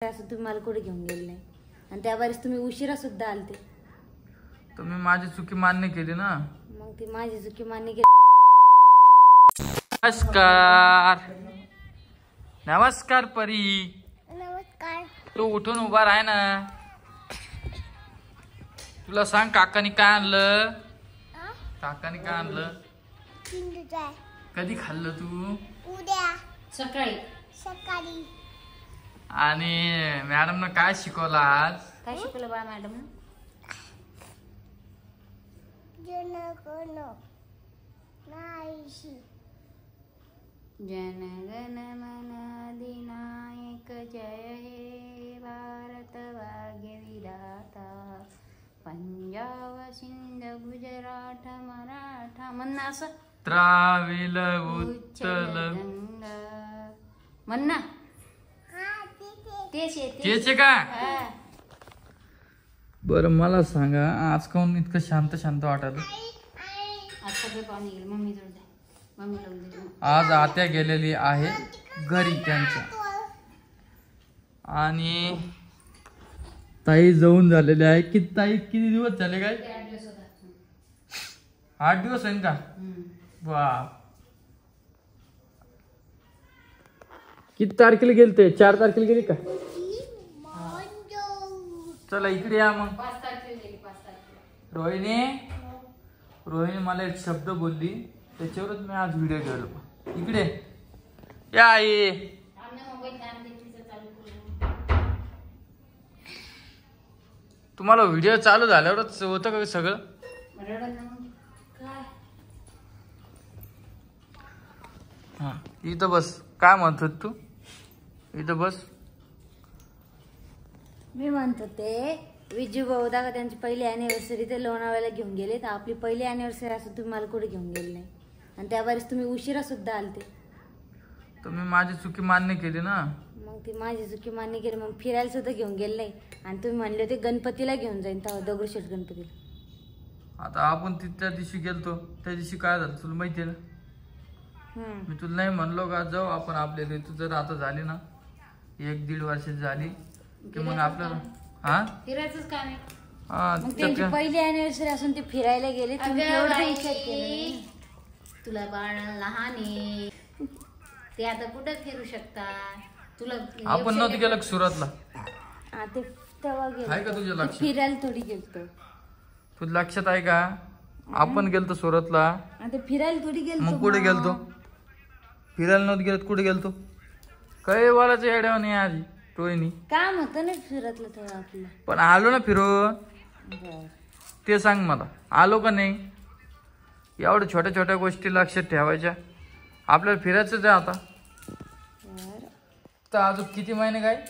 असं तुम्ही मला कुठे घेऊन गेले नाही आणि त्यावेळेस तुम्ही उशिरा सुद्धा आलते. तुम्ही माझी चुकी मान्य केली ना. मग ती माझी चुकी मान्य केली. नमस्कार नमस्कार परी. नमस्कार. तू उठून उभा राह ना. तुला सांग काकानी काय आणलं. काकानी काय आणलं. कधी खाल्लं तू. उद्या सकाळी. आणि मॅडम न काय शिकवलं आज. काय शिकवलं बा मॅडम. जन गण मन अधिनायक जय हे भारत भाग्य विधाता पंजाब सिंध गुजरात मराठा म्हणणं असं. द्राविड उत्कल गंगा म्हणणं तेच का. बरं मला सांगा आज काऊन इतकं शांत शांत वाटत. आज आत्या गेलेली आहे घरी त्यांच्या आणि ताई जाऊन झालेले आहे. किती ताई किती दिवस झाले काय. 8 दिवस आहे का. बाप. किती तारखेला गेलते. 4 तारखेला गेली का. चला इकडे या मग. 5 तारखेला गेली. 5 तारखेला रोहिणी मला एक शब्द बोलली त्याच्यावरच मी आज व्हिडिओ केलो. इकडे या आई. तुम्हाला व्हिडिओ चालू झाल्यावरच होतं का सगळं. हा इथं बस. काय म्हणतो तू. इथं बस. मी म्हणत होते विजू भाऊदा का त्यांची पहिली अॅनिव्हर्सरी ते लोणावळ्याला घेऊन गेले तर आपली पहिली अॅनिव्हर्सरी असं तुम्ही मला कुठे घेऊन गेले नाही आणि त्यावेळेस तुम्ही उशिरा सुद्धा आलते. तुम्ही माझी चुकी मान्य केली ना. मग ती माझी चुकी मान्य केली. मग फिरायला सुद्धा घेऊन गेले नाही आणि तुम्ही म्हणले होते गणपतीला घेऊन जाईन तेव्हा दगडूशेठ गणपतीला. आता आपण त्या दिवशी गेलतो त्या दिवशी काय झालं तुला माहितीये ना. मी तुला नाही म्हणलो का जाऊ आपण आपल्या तू जर आता झाली ना 1-1.5 वर्षाची झाली की मग आपल्याला फिरायचंच काम आहे. हा त्यांची पहिली अॅनिव्हर्सरी असून ते फिरायला गेले. तुला बाळ लहान आहे ते आता कुठं फिरू शकता. तुला आपण नव्हतं गेलं सुरतला. ते तेव्हा आहे का तुझ्या गेलो लक्षात. फिरायला थोडी गेलतो. तुझ्या लक्षात आहे का आपण गेलतो सुरतला. ते फिरायला थोडी गेलतो. मग कुठे गेलतो. फिरायला नव्हतं गेलं कुठे गेलतो. काही बोलायचं येड्यावर नाही आधी रोहिणी. काम होतं ना फिरतलं तेव्हा आपलं. पण आलो ना फिरून ते सांग मला. आलो का नाही. एवढ्या छोट्या छोट्या गोष्टी लक्षात ठेवायच्या. आपल्याला फिरायचंच आहे आता. तर अजून किती महिने काय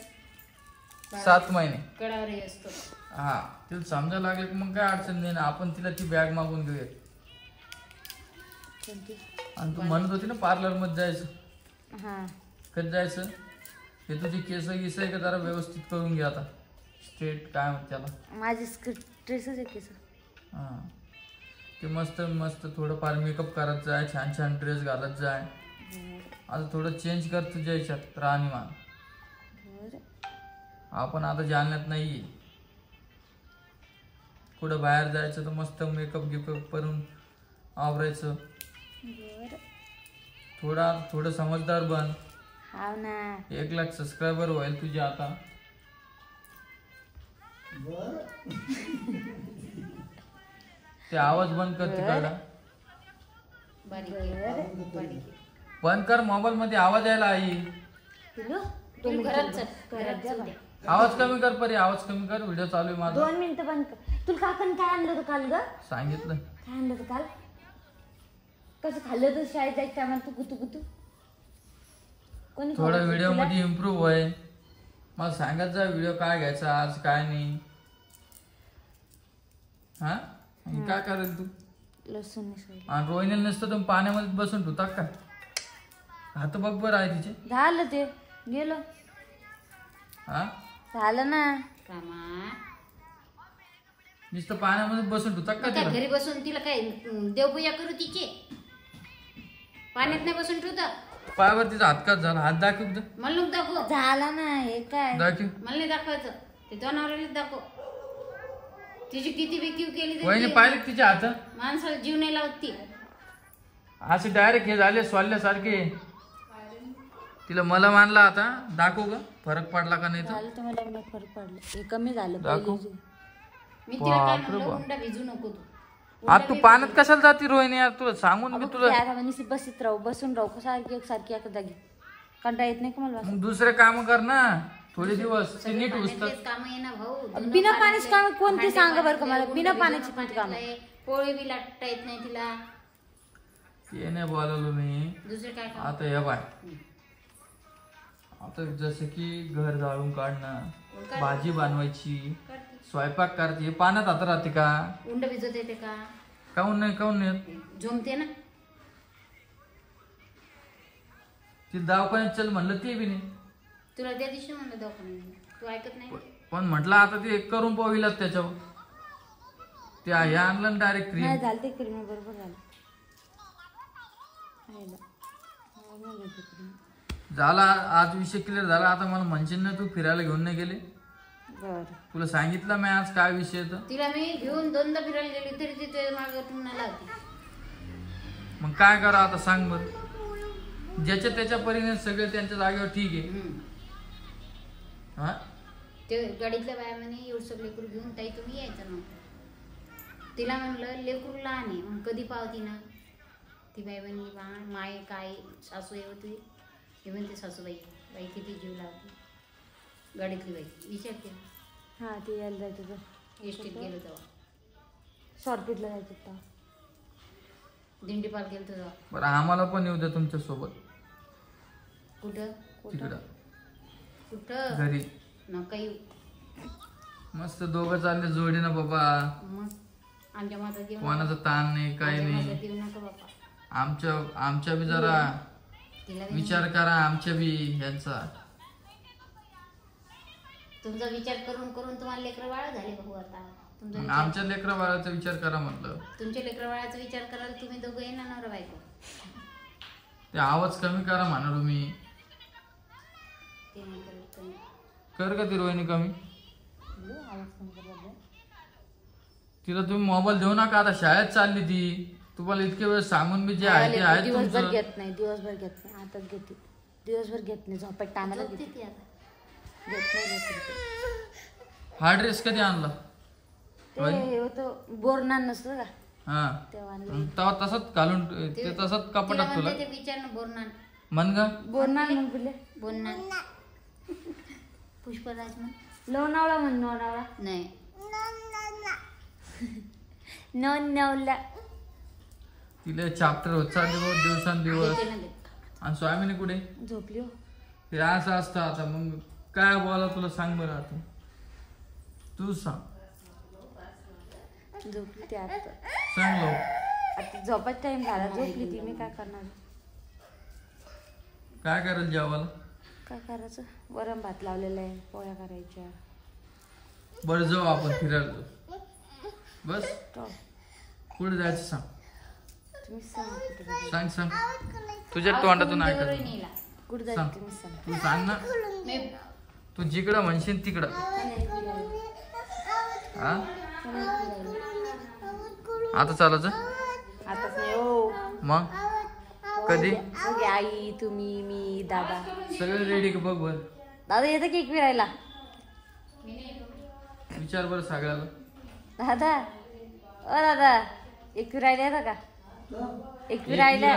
7 महिने कडावर असतो. हा तिला समजायला लागले की मग काय अडचण नाही ना. आपण तिला ती बॅग मागून घेऊया. आणि तू म्हणत होती ना पार्लर मध्ये जायचं. कधी जायचं. हे तुझी केस गिस आहे का जरा व्यवस्थित करून घ्या आता. स्ट्रेट काय म्हणते त्याला. माझी ड्रेसच आहे केस. हा ते मस्त मस्त थोडंफार मेकअप करत जाय. छान छान ड्रेस घालत जाय. आता थोडं चेंज कर तुझ्या याच्यात राहणीमान. आपण आता जालन्यात नाहीये. कुठं बाहेर जायचं तर मस्त मेकअप गिकअप करून आवरायचं. थोडं समजदार बन. 1 लाख सबस्क्रायबर होईल तुझे आता. ते आवाज बंद कर तिकडला. बंद कर. मोबाईल मध्ये आवाज यायला आई. आवाज कमी कर परी. आवाज कमी कर. व्हिडिओ चालू आहे माझा. 2 मिनिटं बंद कर. तुला काकांनी काय आणलं होतं काल ग. सांगितलं काय आणलं होतं काल. कसं खाल्लं होतं शाळेत जायचं टायमाला तू गुतू. थोडं व्हिडिओ मध्ये इम्प्रूव्ह होय. मला सांगत जा व्हिडिओ काय घ्यायचा आज काय नाही. हा काय करेल तू. लसूण आणि रोहिणी नसतं तर पाण्यामध्ये बसून ठेवता का. हात बघ बरं आहे तिचे. झालं ते गेलो. हा झालं ना. नुसतं पाण्यामध्ये बसून ठेवता का तिला. घरी बसून तिला काय देवपूजा करू तिची. पाण्यात नाही बसून ठेवता. पायावर तिचा हात काच झाला. हात दाखव इकडं. मला नको दाखव. झाला ना हे काय दाखव. मला नाही दाखवायचं. ते जनावराला दाखव. तिची किती बेकीव केली तरी वहिनी ती पाहिले तिच्या हात माणसाला जीव नाही लावत ती. असे डायरेक्ट हे झाले सोल्यासारखे. तिला मला मानला आता. दाखवू का फरक पडला का नाही तर. झालं तुम्हाला एवढं फरक पडलं हे कमी झालं दाखव. पहिले मी तिला काय बापरे म्हणलं बाप. उंडा भिजू नको तू. आता तू पाण्यात कशाला जाती रोहिणी यार. तुला सांगून मी तुला आता म्हणजे बसीत राहू बसून राहू सारखी एकसारखी एका जागी कंटाळा येत नाही का मला मग दुसरे काम कर ना थोडे दिवस. ते नीट उचतात. तेच काम आहे ना भाऊ. धुणं बिना काढलंय, पाण्याची काम कोणती भांडे सांगा बरं का मला घासलंय, बिना उंडं पाण्याची भिजवून कोणती काम पाण्यातलंय, पोळी बी लाटता येत नाही तिला. ते नाही बोलावलो मी. दुसरे काय काम. आता हे बाय आता जसं की घर झाडून काढणं, भाजी बनवायची, स्वयंपाक करते, हे पाण्यात हात राहते का? उंड भिजवता येते का? काऊन नाही झोमते ना. ती दवाखान्यात चल म्हणलं ते बी नाही. तुला त्या दिवशी म्हणलं दवाखान्यात तू ऐकत नाही. पण म्हटलं आता ते करून पाहिलं त्याच्यावर. ते हे आणलं डायरेक्ट क्रीम. नाही झालं ते क्रीम बरोबर झालं आहे ना. normal आहे ते cream. झाला आज विषय क्लिअर झाला. आता मला म्हणशील ना तू फिरायला घेऊन नाही गेले. बरं तुला सांगितलं मी आज काय विषय तर. तिला मी घेऊन दोनदा फिरायला गेली तरी ती तुझ्या मागे पुन्हा होती. मग काय करा आता सांग बर. ज्याच्या त्याच्या परीने सगळे त्यांच्या जागेवर ठीक आहे. हा ते गाडीतल्या बाया म्हणे एवढं लेकरू घेऊन ताई तुम्ही यायचं नव्हतं. तिला म्हणलं लेकरू लहान आहे मग कधी पावती ना. ती बाई म्हणली बा माय काय सासू आहे होती. हे म्हणते सासूबाई बाई किती जीव लावते. गाडीतली बाई विचारते हा ते यायला जायचं तर एसटीत गेलो तेव्हा. शॉर्टकटला जायचं तेव्हा. दिंडीपाल गेलो तेव्हा. बरं आम्हाला पण येऊ द्या तुमच्या सोबत कुठं तिकडं कुठं घरी. नका येऊ. मस्त दोघं चालले जोडी ना बाबा. मग आमच्या माता देऊ कोणाचा ताण नाही काही नाही. देऊ नका बापा. आमच्या बी जरा तिला बी विचार करा आमच्या बी यांचा. तुमचा विचार करून करून तुम्हाला लेकरं बाळा झाले भाऊ. आता तुमचा मग विचार- आमच्या लेकरा बाळाचा विचार करा म्हटलं. तुमच्या लेकरं बाळाचा विचार करायला तुम्ही दोघं येणार नवरा बायको. ते आवाज कमी करा म्हणालो मी. ते नाही करत तुम्ही. कर का ती रोहिणी कमी. आवाज कमी कर बाबा. तिला तुम्ही मोबाईल देऊ नका. आता शाळेत चालली ती. तुम्हाला इतके वेळ सांगून मी जे आहे ते आहे दिवसभर तुमचं. घेत नाही दिवसभर घेत नाही आताच घेते. दिवसभर घेत नाही झोपात टायमाला झोपते घेते. ती आता. घेत नाही घेत हा ड्रेस कधी आणला. ते होतं बोरनान नसतं का हा तेव्हा आणलं. तेव्हा तसंच घालून ते तसंच तिला कपड्यात तुला म्हणते ते विचार ना बोलणार मन ग. बोरनान मग बोलले बोलणार पुष्पराज म्हण. लोणावळा म्हण लोणावळा नाही नवला तिला चॅप्टर होत चालले बहुत दिवसांदिवस. देते ना देते. आणि स्वामीने कुठे. झोपली हो हे असं असतं आता. मग काय बोला तुला सांग बरं आता. तू सांग झोपली ती आता. सांग लो. आता झोपाच टाइम झाला झोपली ती. मी काय करणार काय करेल जेवायला. काय करायचं वरण भात लावलेला आहे पोळ्या करायच्या. बरं जाऊ आपण फिरायला जाऊ. बस तो कुठे जायचं सांग. तुम्ही सांगा कुठे जायचं. सांग सांग तुझ्या तोंडातून आवाज करून ऐकायचं. रोहिणीला. कुठे सांग. जायचं तुम्ही सांगा. तू सांग ना. मी तू जिकडं म्हणशील तिकडं. हा आता चालायचं. आताच नाही हो मग कधी सगळे आई तुम्ही मी दादा. सगळं रेडी का बघ बर. दादा येतं केक फिरायला. विचार बरं सगळ्याला. दादा ओ दादा एक फिरायला येतं का एक फिरायला.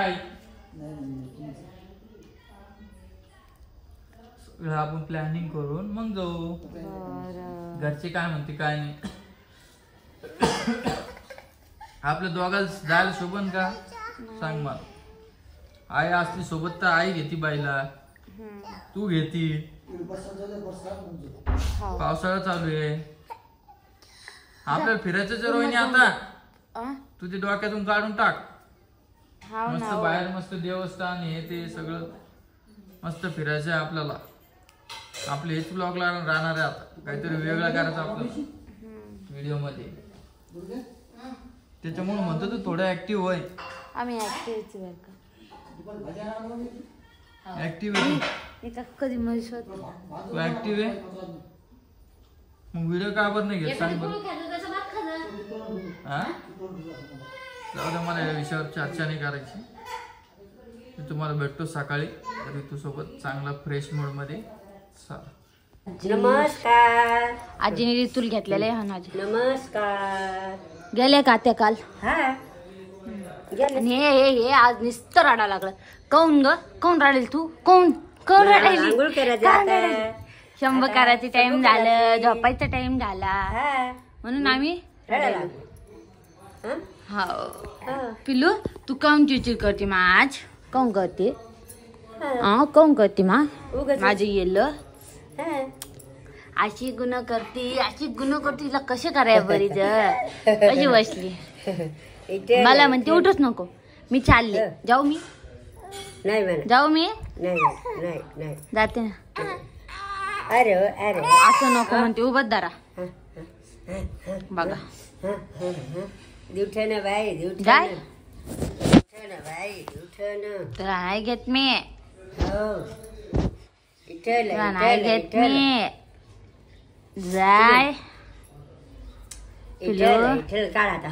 सगळं आपण प्लॅनिंग करून मग जाऊ. बरं घरचे काय म्हणते काय नाही. आपल्या दोघांना जायला शोभन का सांग मला. आई असली सोबत तर आई घेती बाईला. तू घेती. हो पावसाळा चालू आहे. आपल्याला फिरायचं रोहिणी आता. आ? तुझ्या डोक्यातून काढून टाक. हाव मस्त ना बाहेर मस्त देवस्थान हे ते सगळं मस्त फिरायचं आहे आपल्याला. आपले हेच ब्लॉग राहणार आहे आता. काहीतरी वेगळं करायचं आपल्याला व्हिडिओ मध्ये. त्याच्यामुळे म्हणतो तू थोडं ऍक्टिव्ह होय. आम्ही ऍक्टिव्ह बरं का. ऍक्टिव्ह आहे एका कधी मध्ये शोध तू ऍक्टिव्ह आहे मग व्हिडिओ का बरं नाही घेत सांग बरं हा जाऊ दे मला या विषयावर चर्चा नाही करायची मी तुम्हाला भेटतो सकाळी ऋतूसोबत चांगला फ्रेश मूड मध्ये नमस्कार. आजीने ऋतूला घेतलेले हा ना आजी नमस्कार. गेले का त्या काल हा गेले. आणि हे आज नुसतं रडा लागलं काऊन ग काऊन रडेल तू काऊन काऊन रडायली आंघोळ करायचं आता. शंभर करायचं टाइम झालं झोपायचा टाइम झाला हा म्हणून आम्ही रडायला. हा? हा हा. पिलू तू काऊन चिडचिड करते मा आज काऊन करते हा. काऊन करते मा उगाच. माझं येलं हा. अशी गुन्हा करते तिला कसे कराय बरी जर अशी बसली इथे मला म्हणते उठच नको मी चालले जाऊ मी नाही म्हणा. जाऊ मी नाही नाही नाही. जाते ना अरे अरे. असं नको म्हणते उभं दारा बघा दिवठन बाई जाय दिवठन बाई दिवठन. तर नाही घेत मी हो इथं तुला नाही घेत मी जाय इथं काढा आता.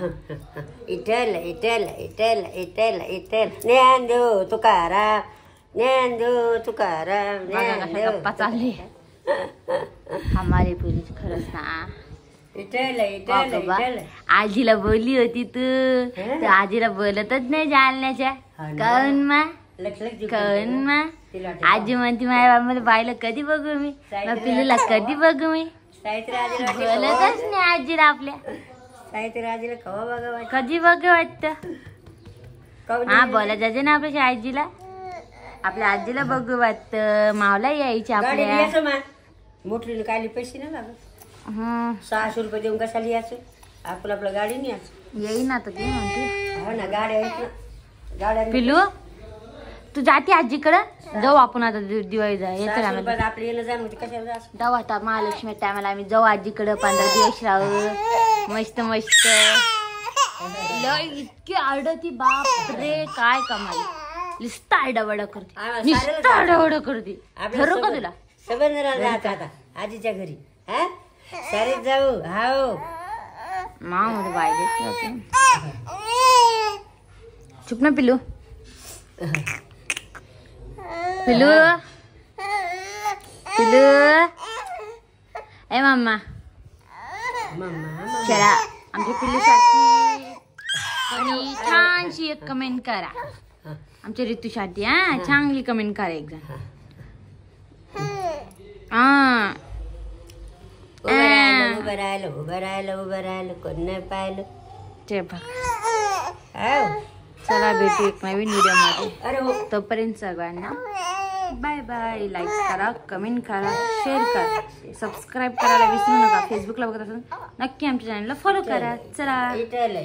इथल इथल इथल इथल इथल ज्ञानदेव तुकाराम ज्ञानदेव तुकाराम बघा कशा ज्ञानदेव. गप्पा चालली हमारे पुरीची खरंच ना इथल हो इथल का बा? इथल. आजीला बोलली होती तू आजीला बोलतच नाही जालण्याच्या काऊन मा लक्ष लक्ष काऊन मा आजी म्हणते माझ्या बाबाला बाईला कधी बघू मी मग पिल्लूला कधी बघू मी साहित्य राजेला बोलतच नाही आजीला आपल्या साहित्य राजेला कवा बघा वाटतं. कधी बघू वाटतं काहून हा बोला जायचे ना आपल्या आजीला आपल्या आजीला बघू वाटतं मावला यायची गाडी आपल्या लिहायचं मा मोटरीने कायले पैसे नाही लागत. 600 रुपये देऊन कशाला लिहायचं आपण आपलं गाडी न्यायचं. येईन आता ती म्हणते हो ना गाड्या आहेत ना गाड्या पिलू तू जाते आजीकडं जाऊ आपण आता दिवाळी जा येते 600 ना रुपयात आपलं येणं जाणं होते कशाला जायचं. जाऊ आता महालक्ष्मी टायमाला आम्ही जाऊ आजीकडं 15 दिवस राहू मस्त मस्त लय इतकी आरडती बाप रे काय कमाल नुसतं आरडावडा करते आम्हाला नुसतं साऱ्याला आरडावडा करते आपल्या ठरू का सोबत- तुला सबंधराला राहत आता आजीच्या घरी. हा सारे जाऊ हाव मा मध्ये बाय चुप ना पिलू पिलू पिलू ए मम्मा मम्मा चला आमच्या पिल्लूसाठी आणि छानशी एक कमेंट करा आमच्या ऋतूसाठी हा चांगली कमेंट करा एक जण हा उभं राहिलं कोण नाही पाहिलं. ते बघ हाव. चला भेटू एक नवीन व्हिडिओ मध्ये अरे हो तोपर्यंत सगळ्यांना बाय बाय. लाईक करा कमेंट करा शेअर करा सबस्क्राईब करायला विसरू नका. फेसबुकला बघत असाल नक्की आमच्या चॅनलला फॉलो करा. चला इटल